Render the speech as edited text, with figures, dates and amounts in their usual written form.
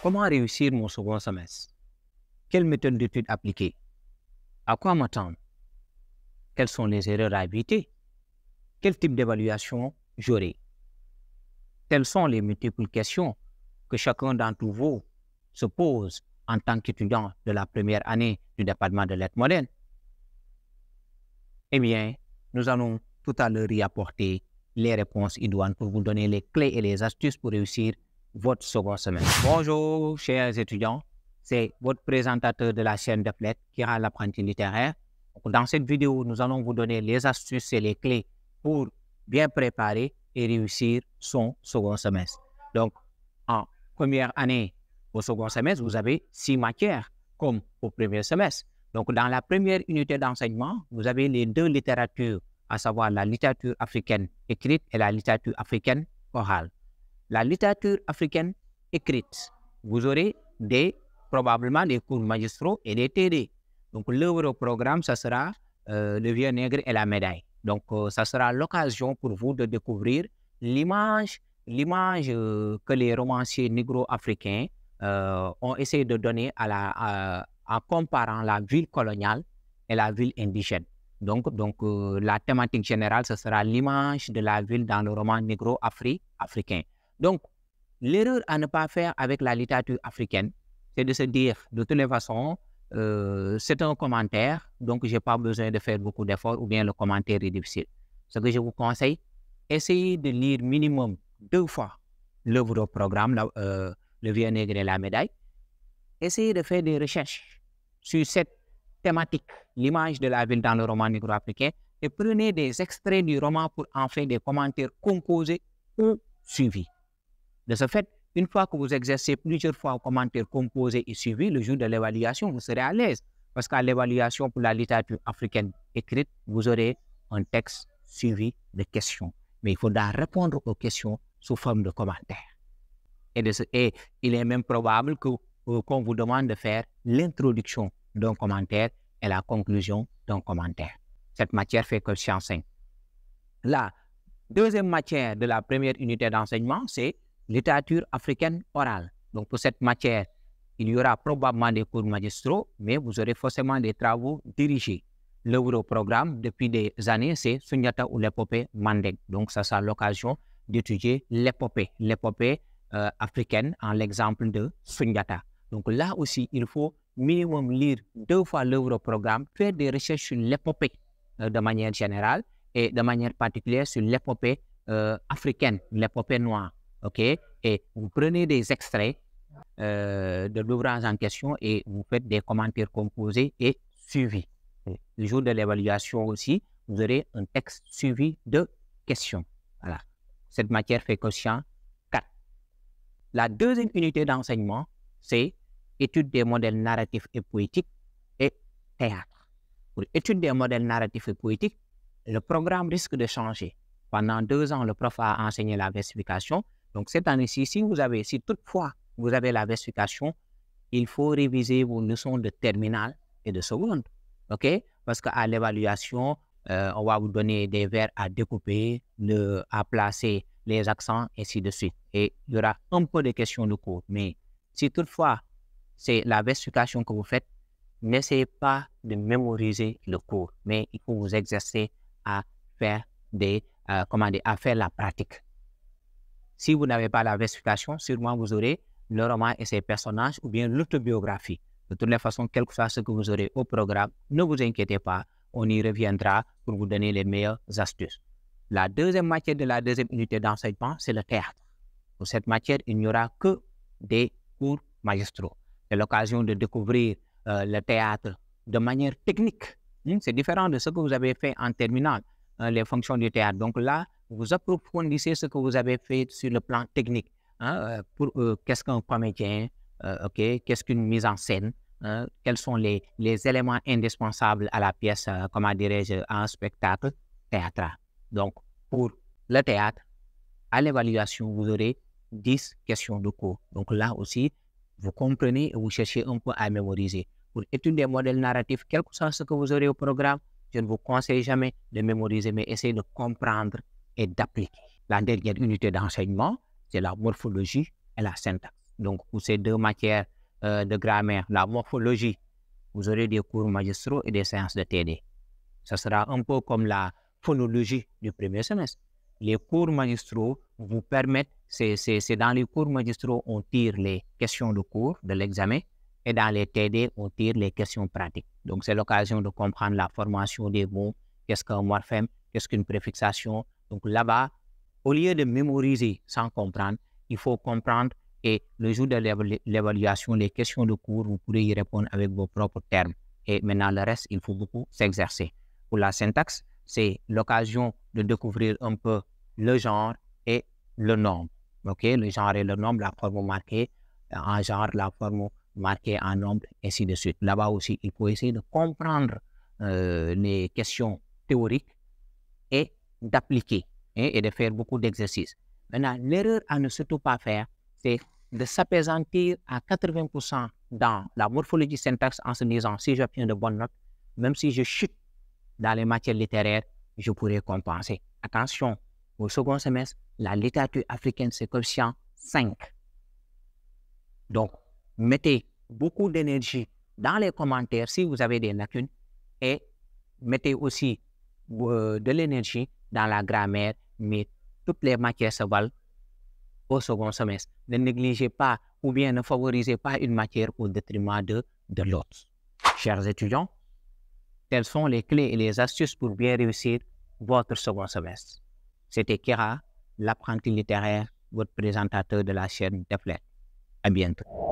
Comment réussir mon second semestre? Quelle méthode d'étude appliquer? À quoi m'attendre? Quelles sont les erreurs à éviter? Quel type d'évaluation j'aurai? Quelles sont les multiples questions que chacun d'entre vous se pose en tant qu'étudiant de la première année du département de lettres modernes? Eh bien, nous allons tout à l'heure y apporter les réponses idoines pour vous donner les clés et les astuces pour réussir votre second semestre. Bonjour, chers étudiants. C'est votre présentateur de la chaîne de Flette, Kira l'apprenti littéraire. Donc, dans cette vidéo, nous allons vous donner les astuces et les clés pour bien préparer et réussir son second semestre. Donc, en première année au second semestre, vous avez 6 matières comme au premier semestre. Donc, dans la première unité d'enseignement, vous avez les 2 littératures, à savoir la littérature africaine écrite et la littérature africaine orale. La littérature africaine écrite, vous aurez probablement des cours magistraux et des TD. Donc, l'œuvre au programme, ça sera Le Vieux Nègre et la Médaille. Donc, ça sera l'occasion pour vous de découvrir l'image que les romanciers négro-africains ont essayé de donner en comparant la ville coloniale et la ville indigène. Donc la thématique générale, ce sera l'image de la ville dans le roman négro-africain. Donc, l'erreur à ne pas faire avec la littérature africaine, c'est de se dire, de toutes les façons, c'est un commentaire, donc je n'ai pas besoin de faire beaucoup d'efforts ou bien le commentaire est difficile. Ce que je vous conseille, essayez de lire minimum 2 fois l'œuvre au programme, Le Vieux Nègre et la Médaille. Essayez de faire des recherches sur cette thématique, l'image de la ville dans le roman négro-africain, et prenez des extraits du roman pour en faire des commentaires composés ou suivis. De ce fait, une fois que vous exercez plusieurs fois commentaires composés et suivis, le jour de l'évaluation, vous serez à l'aise. Parce qu'à l'évaluation pour la littérature africaine écrite, vous aurez un texte suivi de questions. Mais il faudra répondre aux questions sous forme de commentaires. Et il est même probable qu'on vous demande de faire l'introduction d'un commentaire et la conclusion d'un commentaire. Cette matière fait que science 5. La deuxième matière de la première unité d'enseignement, c'est littérature africaine orale. Donc, pour cette matière, il y aura probablement des cours magistraux, mais vous aurez forcément des travaux dirigés. L'œuvre au programme, depuis des années, c'est Sundiata ou l'épopée Mandeng. Donc, ça sera l'occasion d'étudier l'épopée africaine en l'exemple de Sundiata. Donc, là aussi, il faut minimum lire 2 fois l'œuvre au programme, faire des recherches sur l'épopée de manière générale et de manière particulière sur l'épopée africaine, l'épopée noire. Okay? Et vous prenez des extraits de l'ouvrage en question et vous faites des commentaires composés et suivis. Le jour de l'évaluation aussi, vous aurez un texte suivi de questions. Voilà. Cette matière fait quotient 4. La deuxième unité d'enseignement, c'est étude des modèles narratifs et poétiques et théâtre. Pour étude des modèles narratifs et poétiques, le programme risque de changer. Pendant 2 ans, le prof a enseigné la versification. Donc, cette année-ci, si toutefois vous avez la versification, il faut réviser vos leçons de terminale et de seconde. OK? Parce qu'à l'évaluation, on va vous donner des vers à découper, à placer les accents, ainsi de suite. Et il y aura un peu de questions de cours. Mais si toutefois, c'est la versification que vous faites, n'essayez pas de mémoriser le cours, mais il faut vous exercer à faire la pratique. Si vous n'avez pas la versification, sûrement vous aurez le roman et ses personnages ou bien l'autobiographie. De toutes les façons, quel que soit ce que vous aurez au programme, ne vous inquiétez pas, on y reviendra pour vous donner les meilleures astuces. La deuxième matière de la deuxième unité d'enseignement, c'est le théâtre. Pour cette matière, il n'y aura que des cours magistraux. C'est l'occasion de découvrir le théâtre de manière technique. C'est différent de ce que vous avez fait en terminale, les fonctions du théâtre. Donc là, vous approfondissez ce que vous avez fait sur le plan technique. Qu'est-ce qu'un comédien, qu'est-ce qu'une mise en scène, quels sont les éléments indispensables à la pièce, à un spectacle théâtral. Donc, pour le théâtre, à l'évaluation, vous aurez 10 questions de cours. Donc là aussi, vous comprenez et vous cherchez un peu à mémoriser. Pour étudier des modèles narratifs, quel que soit ce que vous aurez au programme, je ne vous conseille jamais de mémoriser, mais essayez de comprendre et d'appliquer. La dernière unité d'enseignement, c'est la morphologie et la syntaxe. Donc, pour ces deux matières de grammaire, la morphologie, vous aurez des cours magistraux et des séances de TD. Ce sera un peu comme la phonologie du premier semestre. Les cours magistraux vous permettent, c'est dans les cours magistraux on tire les questions de cours de l'examen et dans les TD on tire les questions pratiques. Donc, c'est l'occasion de comprendre la formation des mots, qu'est-ce qu'un morphème, qu'est-ce qu'une préfixation. Donc, là-bas, au lieu de mémoriser sans comprendre, il faut comprendre et le jour de l'évaluation, les questions de cours, vous pourrez y répondre avec vos propres termes. Et maintenant, le reste, il faut beaucoup s'exercer. Pour la syntaxe, c'est l'occasion de découvrir un peu le genre et le nombre. Okay? Le genre et le nombre, la forme marquée en genre, la forme marquée en nombre, ainsi de suite. Là-bas aussi, il faut essayer de comprendre les questions théoriques et d'appliquer et de faire beaucoup d'exercices. Maintenant, l'erreur à ne surtout pas faire, c'est de s'apaisantir à 80% dans la morphologie syntaxe en se disant si j'obtiens de bonnes notes, même si je chute dans les matières littéraires, je pourrais compenser. Attention, au second semestre, la littérature africaine, c'est coefficient 5. Donc, mettez beaucoup d'énergie dans les commentaires si vous avez des lacunes et mettez aussi de l'énergie dans la grammaire, mais toutes les matières se valent au second semestre. Ne négligez pas ou bien ne favorisez pas une matière au détriment de l'autre. Chers étudiants, quelles sont les clés et les astuces pour bien réussir votre second semestre? C'était Kira, l'apprenti littéraire, votre présentateur de la chaîne Deflet. À bientôt.